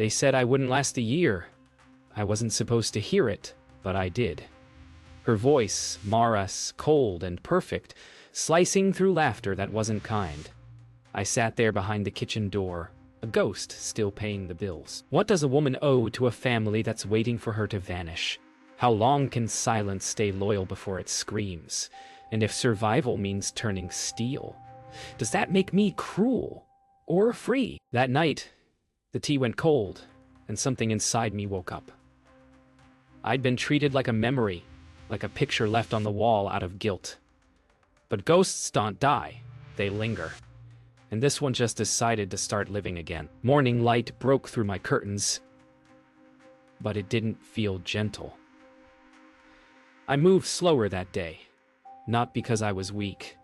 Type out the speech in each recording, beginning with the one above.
They said I wouldn't last a year. I wasn't supposed to hear it, but I did. Her voice, Mara's, cold and perfect, slicing through laughter that wasn't kind. I sat there behind the kitchen door, a ghost still paying the bills. What does a woman owe to a family that's waiting for her to vanish? How long can silence stay loyal before it screams? And if survival means turning steel, does that make me cruel or free? That night, the tea went cold, and something inside me woke up. I'd been treated like a memory, like a picture left on the wall out of guilt. But ghosts don't die, they linger. And this one just decided to start living again. Morning light broke through my curtains, but it didn't feel gentle. I moved slower that day, not because I was weak,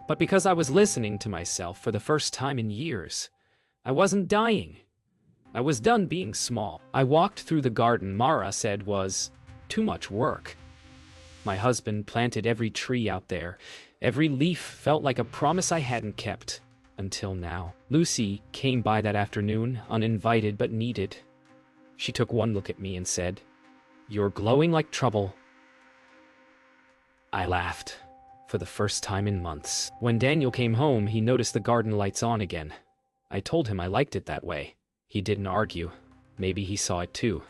but because I was listening to myself for the first time in years. I wasn't dying. I was done being small. I walked through the garden Mara said was too much work. My husband planted every tree out there. Every leaf felt like a promise I hadn't kept. Until now. Lucy came by that afternoon, uninvited but needed. She took one look at me and said, "You're glowing like trouble." I laughed, for the first time in months. When Daniel came home, he noticed the garden lights on again. I told him I liked it that way. He didn't argue. Maybe he saw it too.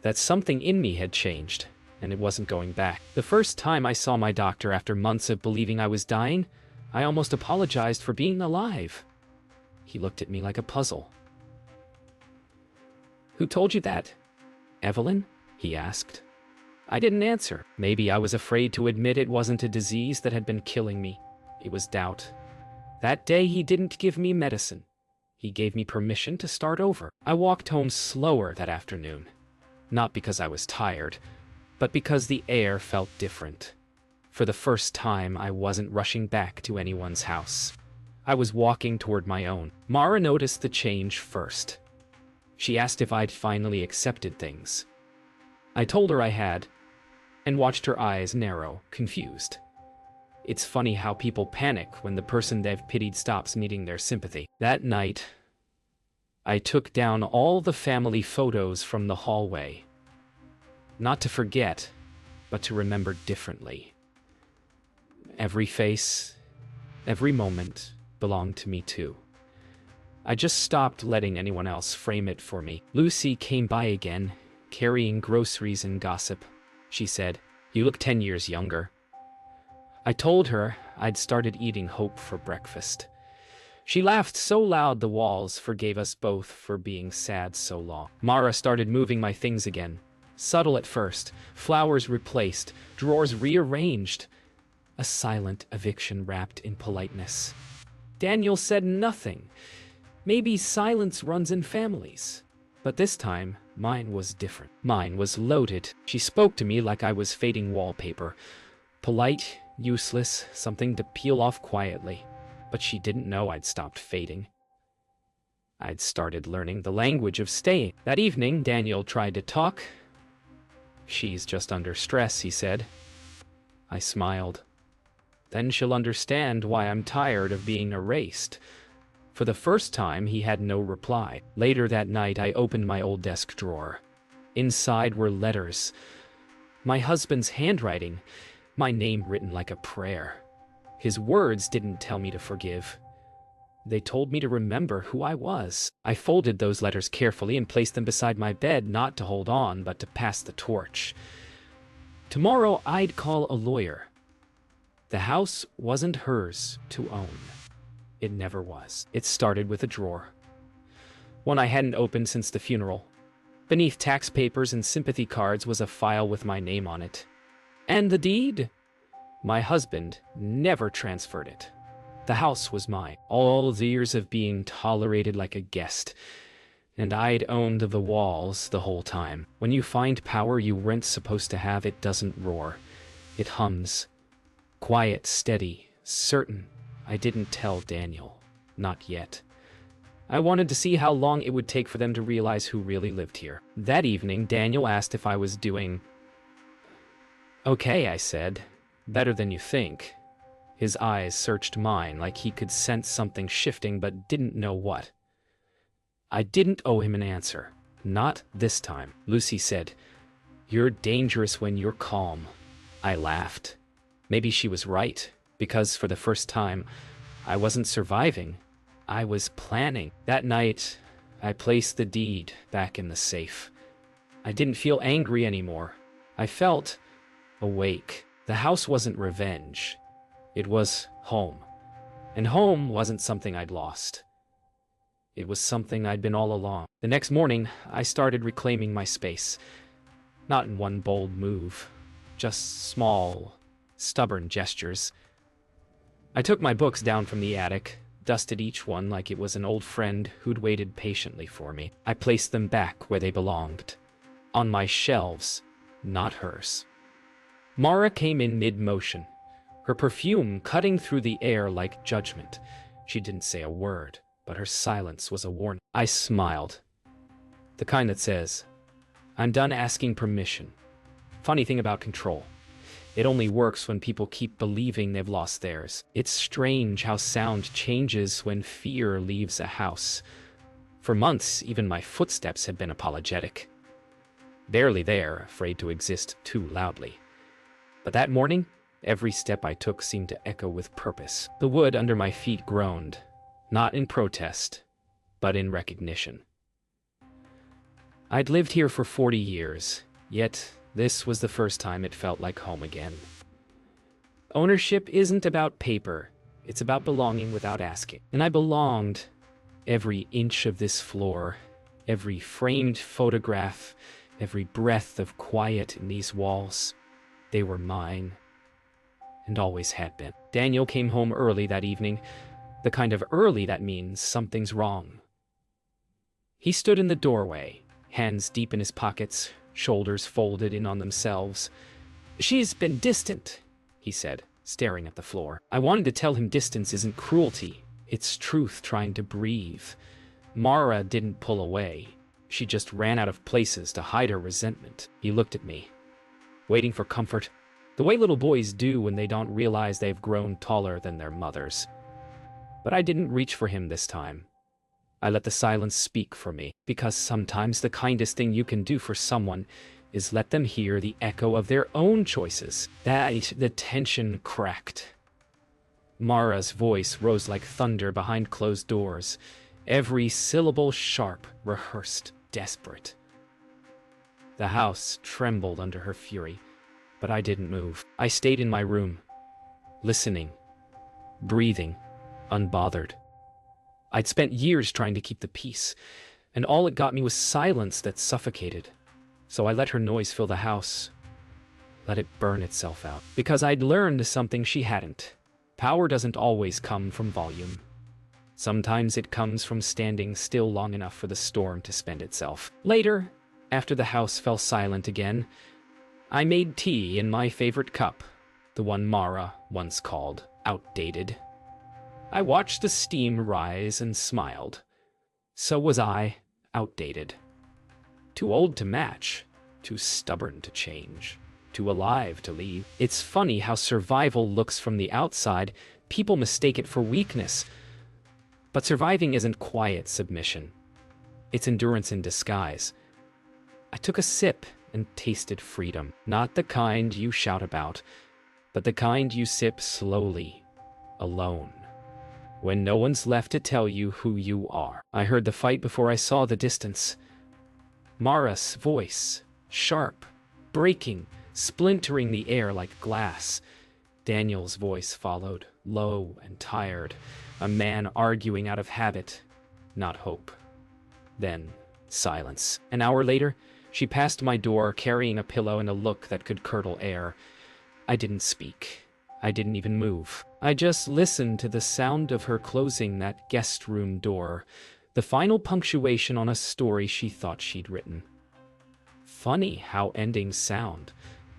That something in me had changed, and it wasn't going back. The first time I saw my doctor after months of believing I was dying, I almost apologized for being alive. He looked at me like a puzzle. "Who told you that? Evelyn?" he asked. I didn't answer. Maybe I was afraid to admit it wasn't a disease that had been killing me. It was doubt. That day he didn't give me medicine. He gave me permission to start over. I walked home slower that afternoon. Not because I was tired, but because the air felt different. For the first time, I wasn't rushing back to anyone's house. I was walking toward my own. Mara noticed the change first. She asked if I'd finally accepted things. I told her I had, and watched her eyes narrow, confused. It's funny how people panic when the person they've pitied stops needing their sympathy. That night, I took down all the family photos from the hallway. Not to forget, but to remember differently. Every face, every moment belonged to me too. I just stopped letting anyone else frame it for me. Lucy came by again, carrying groceries and gossip. She said, "You look 10 years younger." I told her I'd started eating hope for breakfast. She laughed so loud the walls forgave us both for being sad so long. Mara started moving my things again. Subtle at first, flowers replaced, drawers rearranged. A silent eviction wrapped in politeness. Daniel said nothing. Maybe silence runs in families. But this time, mine was different. Mine was loaded. She spoke to me like I was fading wallpaper. Polite, useless, something to peel off quietly. But she didn't know I'd stopped fading. I'd started learning the language of staying. That evening, Daniel tried to talk. "She's just under stress," he said. I smiled. Then she'll understand why I'm tired of being erased. For the first time, he had no reply. Later that night, I opened my old desk drawer. Inside were letters. My husband's handwriting, my name written like a prayer. His words didn't tell me to forgive. They told me to remember who I was. I folded those letters carefully and placed them beside my bed, not to hold on, but to pass the torch. Tomorrow, I'd call a lawyer. The house wasn't hers to own. It never was. It started with a drawer. One I hadn't opened since the funeral. Beneath tax papers and sympathy cards was a file with my name on it. And the deed? My husband never transferred it. The house was mine. All the years of being tolerated like a guest. And I'd owned the walls the whole time. When you find power you weren't supposed to have, it doesn't roar. It hums. Quiet, steady, certain. I didn't tell Daniel. Not yet. I wanted to see how long it would take for them to realize who really lived here. That evening, Daniel asked if I was doing okay, I said. Better than you think. His eyes searched mine like he could sense something shifting but didn't know what. I didn't owe him an answer. Not this time. Lucy said, "You're dangerous when you're calm." I laughed. Maybe she was right, because for the first time, I wasn't surviving. I was planning. That night, I placed the deed back in the safe. I didn't feel angry anymore. I felt awake. The house wasn't revenge. It was home. And home wasn't something I'd lost. It was something I'd been all along. The next morning, I started reclaiming my space. Not in one bold move, just small, stubborn gestures. I took my books down from the attic, dusted each one like it was an old friend who'd waited patiently for me. I placed them back where they belonged. On my shelves, not hers. Mara came in mid-motion, her perfume cutting through the air like judgment. She didn't say a word, but her silence was a warning. I smiled. The kind that says, "I'm done asking permission." Funny thing about control. It only works when people keep believing they've lost theirs. It's strange how sound changes when fear leaves a house. For months, even my footsteps had been apologetic. Barely there, afraid to exist too loudly. But that morning, every step I took seemed to echo with purpose. The wood under my feet groaned, not in protest, but in recognition. I'd lived here for 40 years, yet this was the first time it felt like home again. Ownership isn't about paper, it's about belonging without asking. And I belonged. Every inch of this floor, every framed photograph, every breath of quiet in these walls, they were mine, and always had been. Daniel came home early that evening, the kind of early that means something's wrong. He stood in the doorway, hands deep in his pockets, shoulders folded in on themselves. "She's been distant," he said, staring at the floor. I wanted to tell him distance isn't cruelty, it's truth trying to breathe. Mara didn't pull away. She just ran out of places to hide her resentment. He looked at me, waiting for comfort, the way little boys do when they don't realize they've grown taller than their mothers. But I didn't reach for him this time. I let the silence speak for me, because sometimes the kindest thing you can do for someone is let them hear the echo of their own choices. The tension cracked. Mara's voice rose like thunder behind closed doors, every syllable sharp, rehearsed, desperate. The house trembled under her fury, but I didn't move. I stayed in my room, listening, breathing, unbothered. I'd spent years trying to keep the peace, and all it got me was silence that suffocated. So I let her noise fill the house, let it burn itself out. Because I'd learned something she hadn't. Power doesn't always come from volume. Sometimes it comes from standing still long enough for the storm to spend itself. Later, after the house fell silent again, I made tea in my favorite cup, the one Mara once called outdated. I watched the steam rise and smiled. So was I, outdated. Too old to match, too stubborn to change, too alive to leave. It's funny how survival looks from the outside. People mistake it for weakness. But surviving isn't quiet submission. It's endurance in disguise. I took a sip and tasted freedom. Not the kind you shout about, but the kind you sip slowly, alone, when no one's left to tell you who you are. I heard the fight before I saw the distance. Mara's voice, sharp, breaking, splintering the air like glass. Daniel's voice followed, low and tired, a man arguing out of habit, not hope. Then, silence. An hour later, she passed my door carrying a pillow and a look that could curdle air. I didn't speak. I didn't even move. I just listened to the sound of her closing that guest room door, the final punctuation on a story she thought she'd written. Funny how endings sound.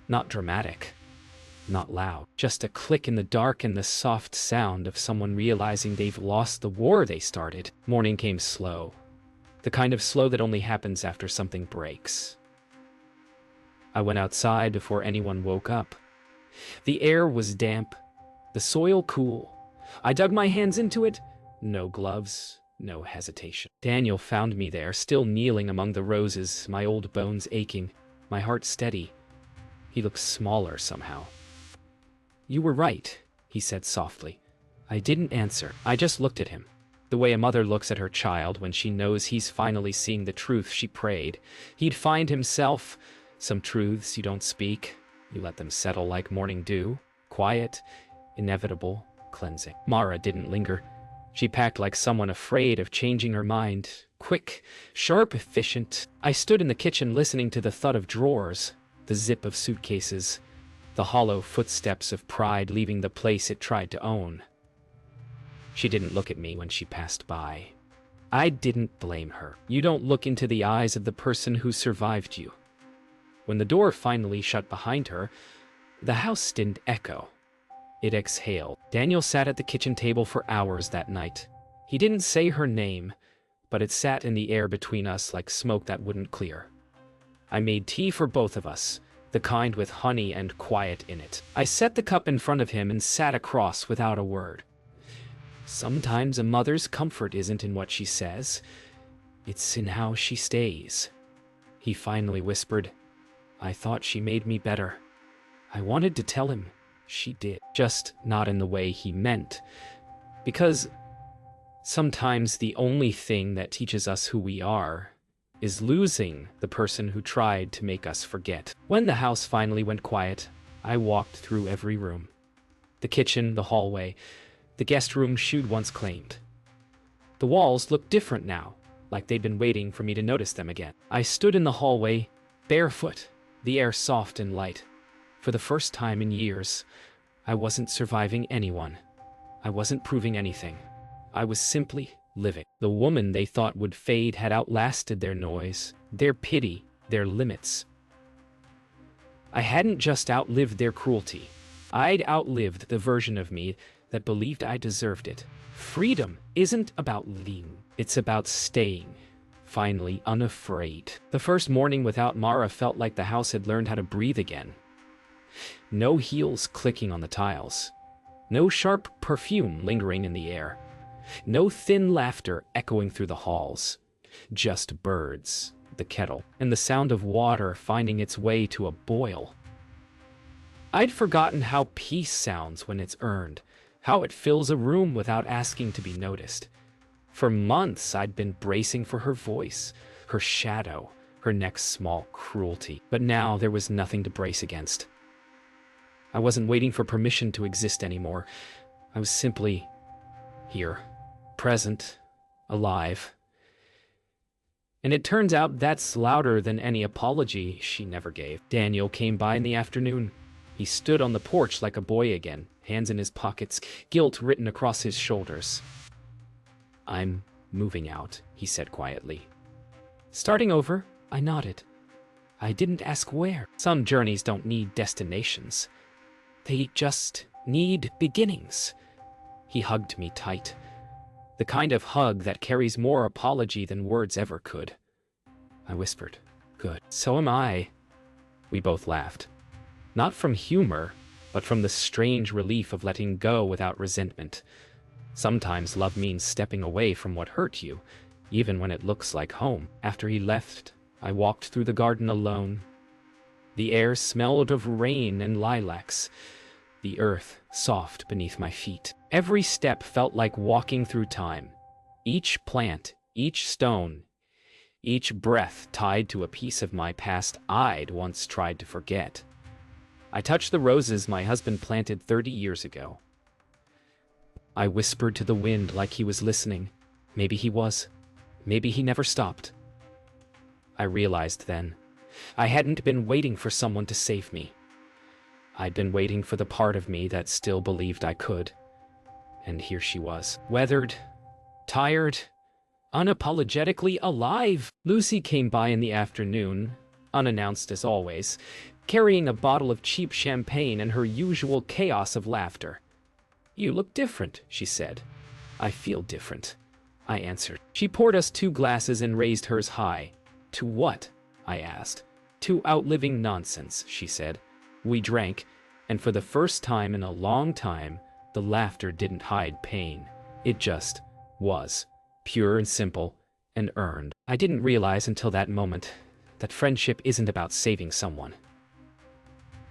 Not dramatic. Not loud. Just a click in the dark and the soft sound of someone realizing they've lost the war they started. Morning came slow. The kind of slow that only happens after something breaks. I went outside before anyone woke up. The air was damp, the soil cool. I dug my hands into it. No gloves, No hesitation. Daniel found me there, still kneeling among the roses, my old bones aching, my heart steady. He looked smaller somehow. "You were right," he said softly. I didn't answer. I just looked at him. The way a mother looks at her child when she knows he's finally seeing the truth she prayed. He'd find himself. Some truths you don't speak. You let them settle like morning dew. Quiet, inevitable, cleansing. Mara didn't linger. She packed like someone afraid of changing her mind. Quick, sharp, efficient. I stood in the kitchen listening to the thud of drawers, the zip of suitcases, the hollow footsteps of pride leaving the place it tried to own. She didn't look at me when she passed by. I didn't blame her. You don't look into the eyes of the person who survived you. When the door finally shut behind her, the house didn't echo. It exhaled. Daniel sat at the kitchen table for hours that night. He didn't say her name, but it sat in the air between us like smoke that wouldn't clear. I made tea for both of us, the kind with honey and quiet in it. I set the cup in front of him and sat across without a word. Sometimes a mother's comfort isn't in what she says, it's in how she stays. He finally whispered, "I thought she made me better." I wanted to tell him she did, just not in the way he meant. Because sometimes the only thing that teaches us who we are is losing the person who tried to make us forget. When the house finally went quiet, I walked through every room. The kitchen, the hallway, the guest room she'd once claimed. The walls looked different now, like they'd been waiting for me to notice them again. I stood in the hallway, barefoot, the air soft and light. For the first time in years, I wasn't surviving anyone. I wasn't proving anything. I was simply living. The woman they thought would fade had outlasted their noise, their pity, their limits. I hadn't just outlived their cruelty. I'd outlived the version of me that believed I deserved it. Freedom isn't about leaving. It's about staying. Finally, unafraid. The first morning without Mara felt like the house had learned how to breathe again. No heels clicking on the tiles. No sharp perfume lingering in the air. No thin laughter echoing through the halls. Just birds, the kettle, and the sound of water finding its way to a boil. I'd forgotten how peace sounds when it's earned, how it fills a room without asking to be noticed. For months, I'd been bracing for her voice, her shadow, her next small cruelty. But now there was nothing to brace against. I wasn't waiting for permission to exist anymore. I was simply here, present, alive. And it turns out that's louder than any apology she never gave. Daniel came by in the afternoon. He stood on the porch like a boy again, hands in his pockets, guilt written across his shoulders. "I'm moving out," he said quietly. "Starting over?" I nodded. I didn't ask where. Some journeys don't need destinations. They just need beginnings. He hugged me tight. The kind of hug that carries more apology than words ever could. I whispered, "Good. So am I." We both laughed. Not from humor, but from the strange relief of letting go without resentment. Sometimes love means stepping away from what hurt you, even when it looks like home. After he left, I walked through the garden alone. The air smelled of rain and lilacs, the earth soft beneath my feet. Every step felt like walking through time. Each plant, each stone, each breath tied to a piece of my past I'd once tried to forget. I touched the roses my husband planted 30 years ago. I whispered to the wind like he was listening. Maybe he was. Maybe he never stopped. I realized then, I hadn't been waiting for someone to save me. I'd been waiting for the part of me that still believed I could. And here she was, weathered, tired, unapologetically alive. Lucy came by in the afternoon, unannounced as always, carrying a bottle of cheap champagne and her usual chaos of laughter. "You look different," she said. "I feel different," I answered. She poured us 2 glasses and raised hers high. "To what?" I asked. "To outliving nonsense," she said. We drank, and for the first time in a long time, the laughter didn't hide pain. It just was. pure and simple, and earned. I didn't realize until that moment that friendship isn't about saving someone.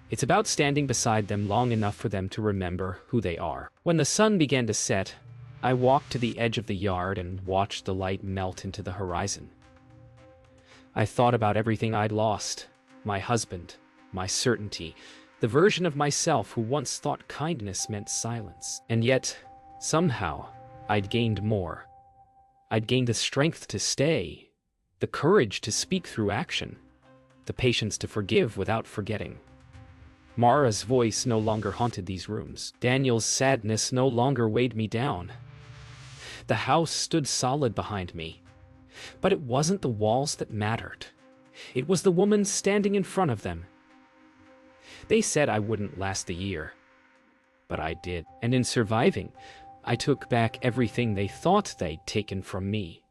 It's about standing beside them long enough for them to remember who they are. When the sun began to set, I walked to the edge of the yard and watched the light melt into the horizon. I thought about everything I'd lost: my husband, my certainty, the version of myself who once thought kindness meant silence. And yet, somehow, I'd gained more. I'd gained the strength to stay, the courage to speak through action, the patience to forgive without forgetting. Mara's voice no longer haunted these rooms. Daniel's sadness no longer weighed me down. The house stood solid behind me. But it wasn't the walls that mattered. It was the woman standing in front of them. They said I wouldn't last the year. But I did. And in surviving, I took back everything they thought they'd taken from me.